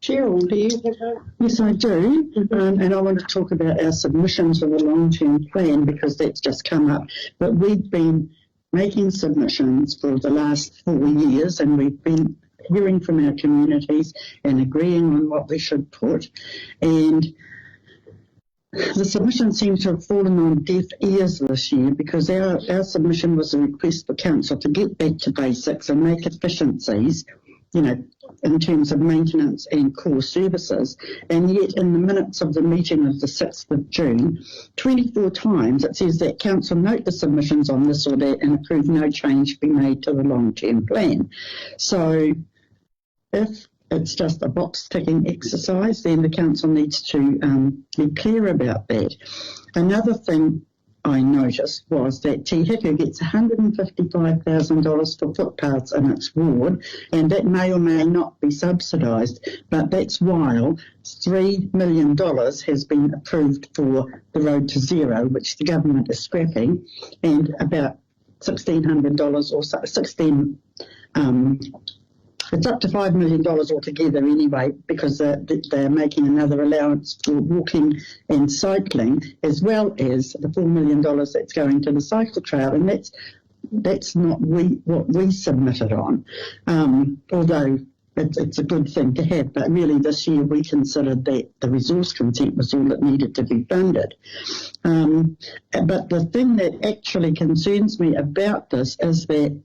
Cheryl, do you have a... Yes, I do. And I want to talk about our submissions for the long-term plan because that's just come up. But we've been making submissions for the last 4 years and we've been hearing from our communities and agreeing on what we should put. And the submission seems to have fallen on deaf ears this year because our submission was a request for council to get back to basics and make efficiencies, you know, in terms of maintenance and core services. And yet in the minutes of the meeting of the 6th of June, 24 times it says that council note the submissions on this or that and approve no change be made to the long-term plan. So if it's just a box-ticking exercise, then the council needs to be clear about that. Another thing I noticed was that Hiku gets $155,000 for footpaths in its ward, and that may or may not be subsidised, but that's while $3 million has been approved for the road to zero, which the government is scrapping, and about $1,600 or so, it's up to $5 million altogether anyway, because they're making another allowance for walking and cycling, as well as the $4 million that's going to the cycle trail, and that's not what we submitted on, although it's a good thing to have, but really this year we considered that the resource consent was all that needed to be funded. But the thing that actually concerns me about this is that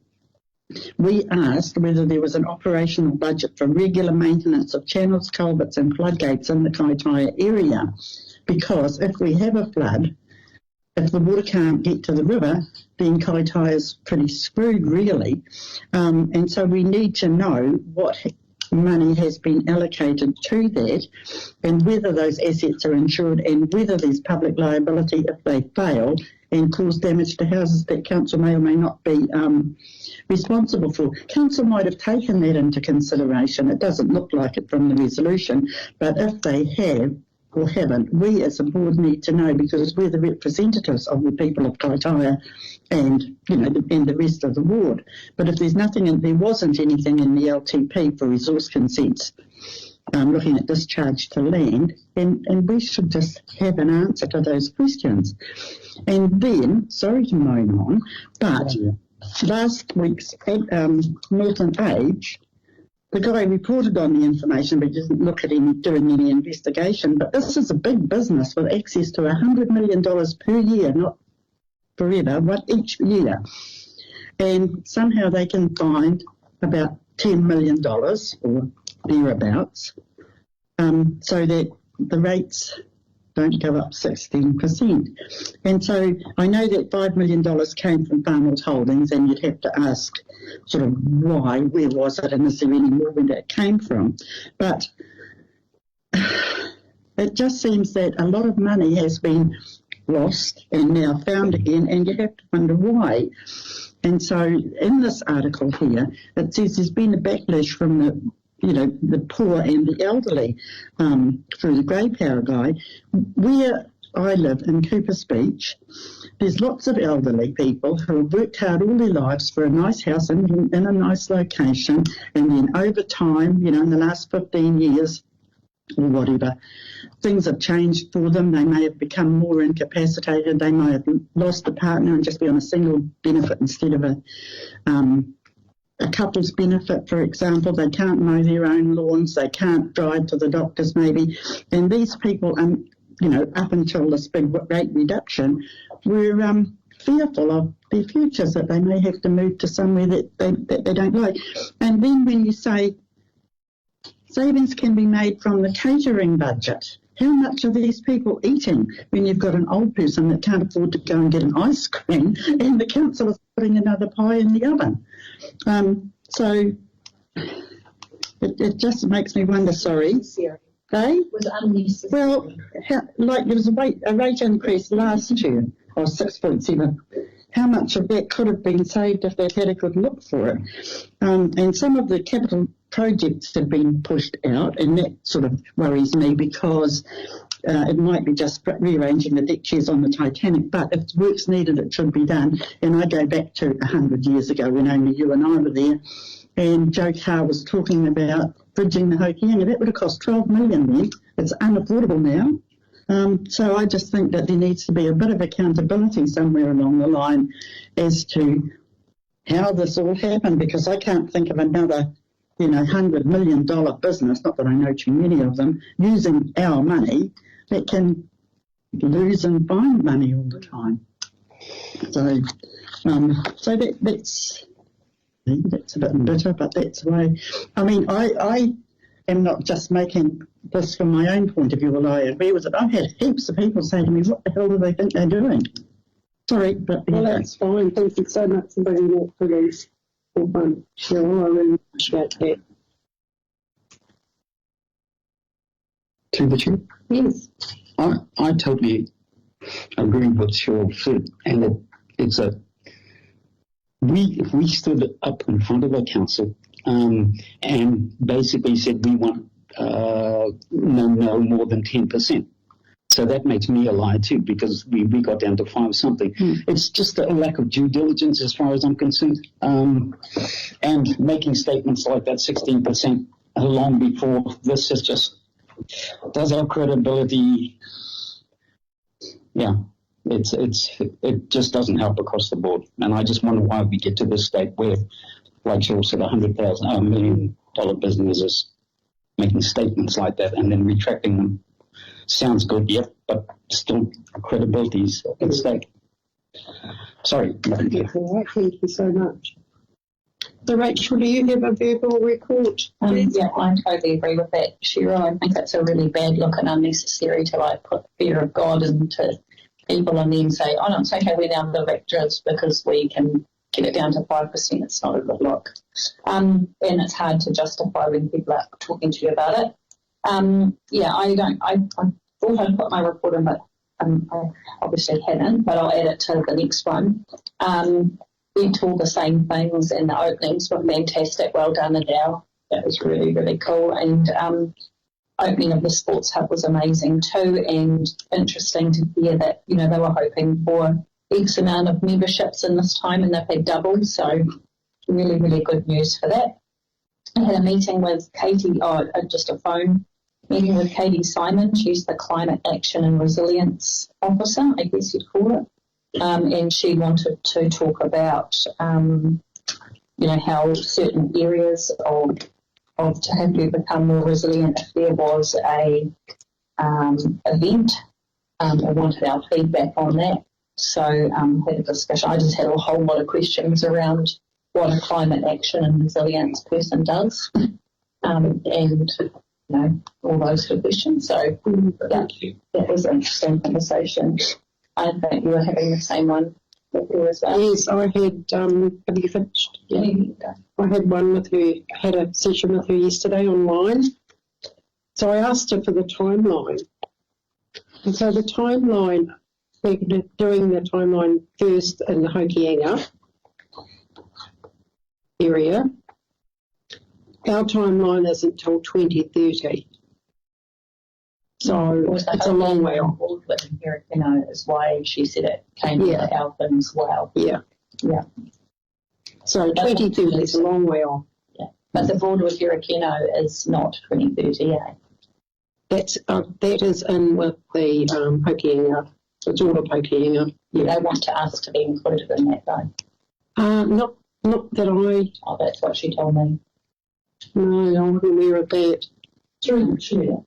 we asked whether there was an operational budget for regular maintenance of channels, culverts and floodgates in the Kaitaia area, because if we have a flood, if the water can't get to the river, then Kaitaia is pretty screwed really. And so we need to know what money has been allocated to that and whether those assets are insured and whether there's public liability if they fail and cause damage to houses that council may or may not be responsible for. Council might have taken that into consideration. It doesn't look like it from the resolution, but if they have or haven't, we as a board need to know, because we're the representatives of the people of Kaitaia and, you know, and the rest of the ward. But if there's nothing, and there wasn't anything in the LTP for resource consents, looking at discharge to land, and we should just have an answer to those questions. And then, sorry to moan on, but last week's Milton Age, the guy reported on the information but didn't look at doing any investigation. But this is a big business with access to $100 million per year, not forever, but each year. And somehow they can find about $10 million or thereabouts, so that the rates don't go up 16%. And so I know that $5 million came from Farmers Holdings, and you'd have to ask sort of why, where was it, and is there any more where that came from. But it just seems that a lot of money has been lost and now found again, and you have to wonder why. And so in this article here, it says there's been a backlash from the poor and the elderly through the grey power guy. Where I live in Cooper's Beach, there's lots of elderly people who have worked hard all their lives for a nice house in a nice location, and then over time, in the last 15 years or whatever, things have changed for them. They may have become more incapacitated. They may have lost a partner and just be on a single benefit instead of a couple's benefit, for example. They can't mow their own lawns. They can't drive to the doctors maybe. And these people, up until this big rate reduction, were fearful of their futures, that they may have to move to somewhere that they don't like. And then when you say savings can be made from the catering budget, how much are these people eating when you've got an old person that can't afford to go and get an ice cream and the council is putting another pie in the oven? So it just makes me wonder, sorry. Hey? Was unnecessary. Well, there was a rate increase last year of 6.7. How much of that could have been saved if they'd had a good look for it? And some of the capital projects have been pushed out, and that sort of worries me, because it might be just rearranging the deck chairs on the Titanic, but if work's needed, it should be done. And I go back to 100 years ago when only you and I were there, and Joe Carr was talking about bridging the Hokianga. That would have cost $12 million then. It's unaffordable now. So I just think that there needs to be a bit of accountability somewhere along the line as to how this all happened, because I can't think of another, $100 million business, not that I know too many of them, using our money that can lose and find money all the time. So, that's a bit bitter, but that's the way. I mean, I am not just making this from my own point of view, although I agree with it. I've had heaps of people say to me, what the hell do they think they're doing? Sorry, but... Well, that's fine. Thank you so much for bringing that to these forefront, Cheryl. I really appreciate that. To the chair? Yes. I totally agree with Cheryl said, and if we stood up in front of our council and basically said we want no more than 10%. So that makes me a liar too, because we got down to 5 something. It's just a lack of due diligence as far as I'm concerned. And making statements like that 16% long before this is just, does our credibility, it just doesn't help across the board. And I just wonder why we get to this state where, like Cheryl said, $100 million businesses making statements like that and then retracting them. Sounds good, yep, but still credibility's at stake. Sorry. All right, thank you so much. So, Rachel, do you have a verbal report? Yeah, I totally agree with that, Cheryl. I think it's a really bad look and unnecessary to put fear of God into people and then say, oh no, it's okay, we're down the directors because we can get it down to 5%. It's not a good look. And it's hard to justify when people are talking to you about it. I thought I'd put my report in, but I obviously hadn't, but I'll add it to the next one. Went to all the same things, and the openings were fantastic. Well done, Adele. That was really, really cool. And opening of the sports hub was amazing too, and interesting to hear that, they were hoping for X amount of memberships in this time, and they've had double, so really, really good news for that. I had a meeting with Katie, just a phone meeting with Katie Simon. She's the Climate Action and Resilience Officer, I guess you'd call it. And she wanted to talk about, how certain areas of to have to become more resilient. If there was a event, I wanted our feedback on that. So had a discussion. I just had a whole lot of questions around what a climate action and resilience person does, and all those sort of questions. So that was an interesting conversation. I think you were having the same one with her as well. Yes, I had, have you finished? Yeah. I had one with her, had a session with her yesterday online. So I asked her for the timeline. And so the timeline, we're doing the timeline first in the Hokianga area. Our timeline is until 2030. So it's a long way off. Is why she said it came to our thing as well. Yeah. So 2030 is a long way off. Yeah, but the border with Hirakino is not 2030. Yeah. That is in with the Hokianga, it's all of Hokianga. Yeah. They want us to be included in that though. Not that I. Oh, that's what she told me. No, I wasn't aware of that. Through the chair,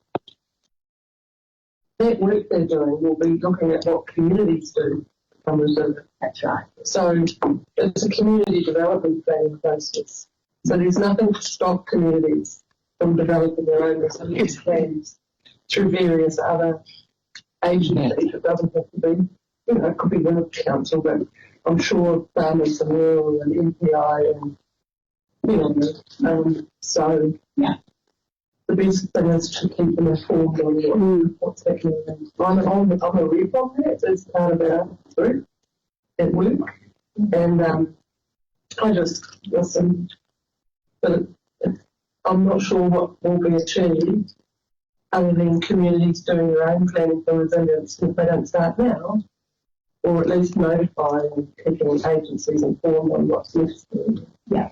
that work they're doing will be looking at what communities do from resilience. That's right. So it's a community development planning process. So there's nothing to stop communities from developing their own resilience plans through various other agencies. It doesn't have to be, it could be the council, but I'm sure Farmers and Rural and MPI and so yeah. The best thing is to keep them informed on what's happening. I'm a rep on that as part of our group at work, and I just listen. But I'm not sure what will be achieved other than communities doing their own planning for resilience if they don't start now, or at least notifying and keeping agencies informed on what's necessary. Yeah.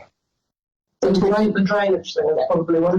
the drainage thing is probably one of